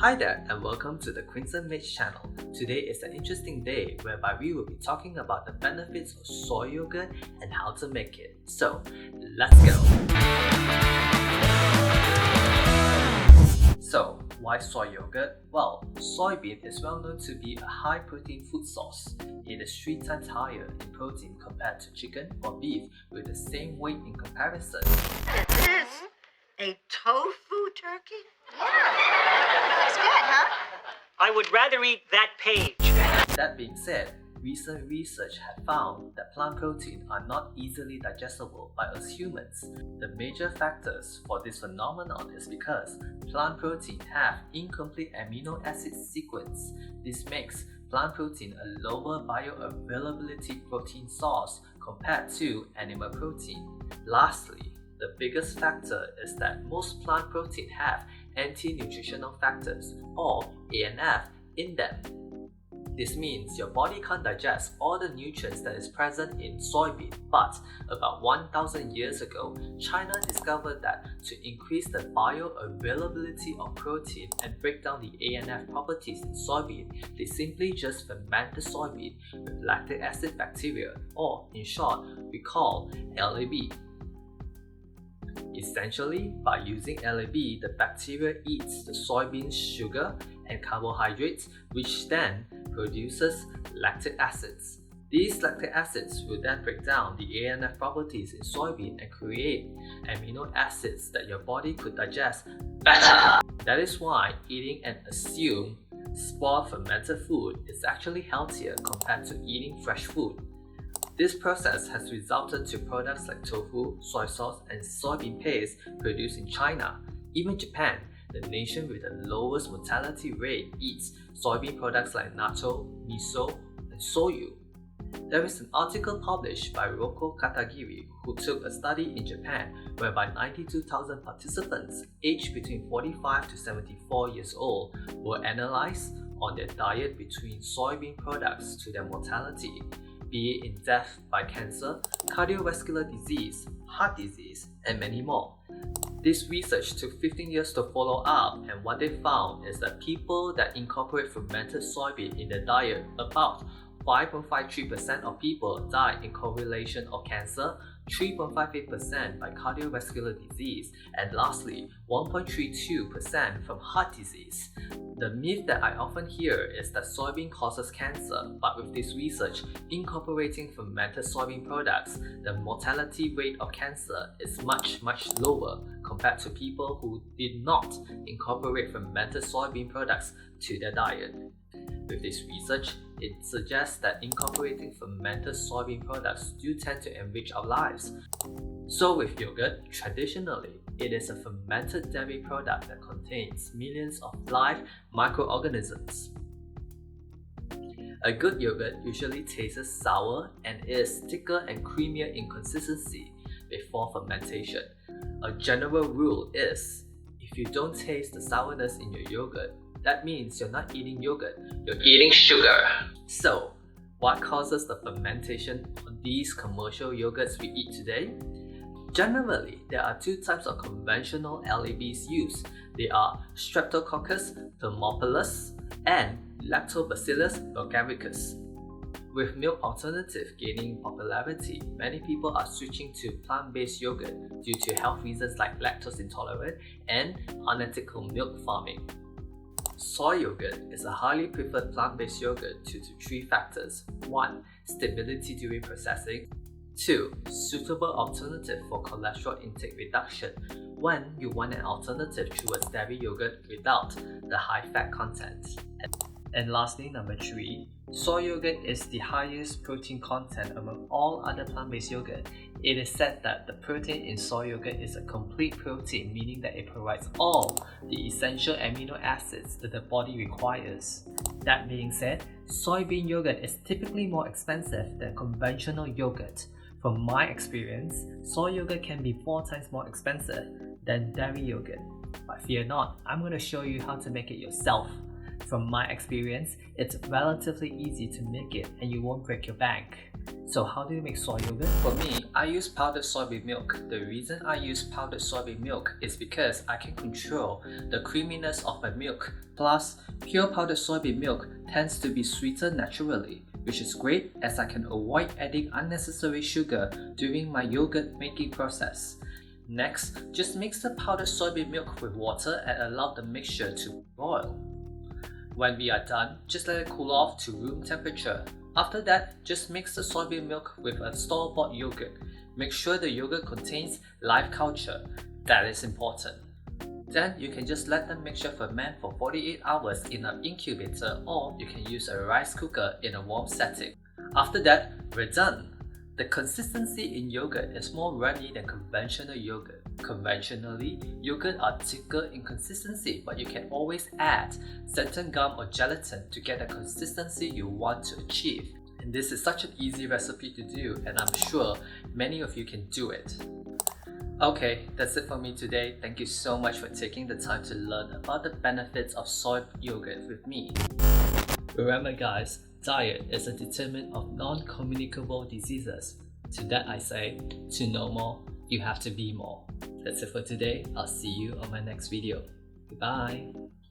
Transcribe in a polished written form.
Hi there and welcome to the Quinton Mage channel. Today is an interesting day whereby we will be talking about the benefits of soy yogurt and how to make it. So, let's go! So, why soy yogurt? Well, soybean is well known to be a high protein food source. It is 3 times higher in protein compared to chicken or beef with the same weight in comparison. Is this a tofu turkey? Yeah. Looks good, huh? I would rather eat that page. That being said, recent research have found that plant protein are not easily digestible by us humans. The major factors for this phenomenon is because plant protein have incomplete amino acid sequence. This makes plant protein a lower bioavailability protein source compared to animal protein. Lastly, the biggest factor is that most plant protein have anti-nutritional factors or ANF in them. This means your body can't digest all the nutrients that is present in soybean, but about 1000 years ago, China discovered that to increase the bioavailability of protein and break down the ANF properties in soybean, they simply just ferment the soybean with lactic acid bacteria, or in short, we call LAB. Essentially, by using LAB, the bacteria eats the soybean sugar and carbohydrates, which then produces lactic acids. These lactic acids will then break down the ANF properties in soybean and create amino acids that your body could digest better. That is why eating an assumed spoiled fermented food is actually healthier compared to eating fresh food. This process has resulted to products like tofu, soy sauce, and soybean paste produced in China. Even Japan, the nation with the lowest mortality rate, eats soybean products like natto, miso, and soyu. There is an article published by Ryoko Katagiri who took a study in Japan whereby 92,000 participants aged between 45 to 74 years old were analyzed on their diet between soybean products to their mortality, be it in death by cancer, cardiovascular disease, heart disease, and many more. This research took 15 years to follow up, and what they found is that people that incorporate fermented soybean in their diet, about 5.53% of people died in correlation of cancer, 3.58% by cardiovascular disease, and lastly, 1.32% from heart disease. The myth that I often hear is that soybean causes cancer, but with this research incorporating fermented soybean products, the mortality rate of cancer is much lower compared to people who did not incorporate fermented soybean products to their diet. With this research, it suggests that incorporating fermented soybean products do tend to enrich our lives. So with yogurt, traditionally, it is a fermented dairy product that contains millions of live microorganisms. A good yogurt usually tastes sour and is thicker and creamier in consistency before fermentation. A general rule is, if you don't taste the sourness in your yogurt, that means you're not eating yogurt, you're eating sugar. So, what causes the fermentation on these commercial yogurts we eat today? Generally, there are 2 types of conventional LABs used. They are Streptococcus thermophilus and Lactobacillus bulgaricus. With milk alternative gaining popularity, many people are switching to plant-based yogurt due to health reasons like lactose intolerance and unethical milk farming. Soy yogurt is a highly preferred plant-based yogurt due to 3 factors. 1. Stability during processing. 2. Suitable alternative for cholesterol intake reduction when you want an alternative towards dairy yogurt without the high fat content. And lastly, number 3. Soy yogurt is the highest protein content among all other plant-based yogurt. It is said that the protein in soy yogurt is a complete protein, meaning that it provides all the essential amino acids that the body requires. That being said, soybean yogurt is typically more expensive than conventional yogurt. From my experience, soy yogurt can be 4 times more expensive than dairy yogurt. But fear not, I'm going to show you how to make it yourself. From my experience, it's relatively easy to make it and you won't break your bank. So how do you make soy yogurt? For me, I use powdered soybean milk. The reason I use powdered soybean milk is because I can control the creaminess of my milk. Plus, pure powdered soybean milk tends to be sweeter naturally, which is great as I can avoid adding unnecessary sugar during my yogurt making process. Next, just mix the powdered soybean milk with water and allow the mixture to boil. When we are done, just let it cool off to room temperature. After that, just mix the soybean milk with a store-bought yogurt. Make sure the yogurt contains live culture. That is important. Then you can just let the mixture ferment for 48 hours in an incubator, or you can use a rice cooker in a warm setting. After that, we're done. The consistency in yogurt is more runny than conventional yogurt. Conventionally, yogurt are thicker in consistency, but you can always add xanthan gum or gelatin to get the consistency you want to achieve. And this is such an easy recipe to do, and I'm sure many of you can do it. Okay, that's it for me today. Thank you so much for taking the time to learn about the benefits of soy yogurt with me. Remember guys, diet is a determinant of non-communicable diseases. To that I say, to know more, you have to be more. That's it for today. I'll see you on my next video. Goodbye.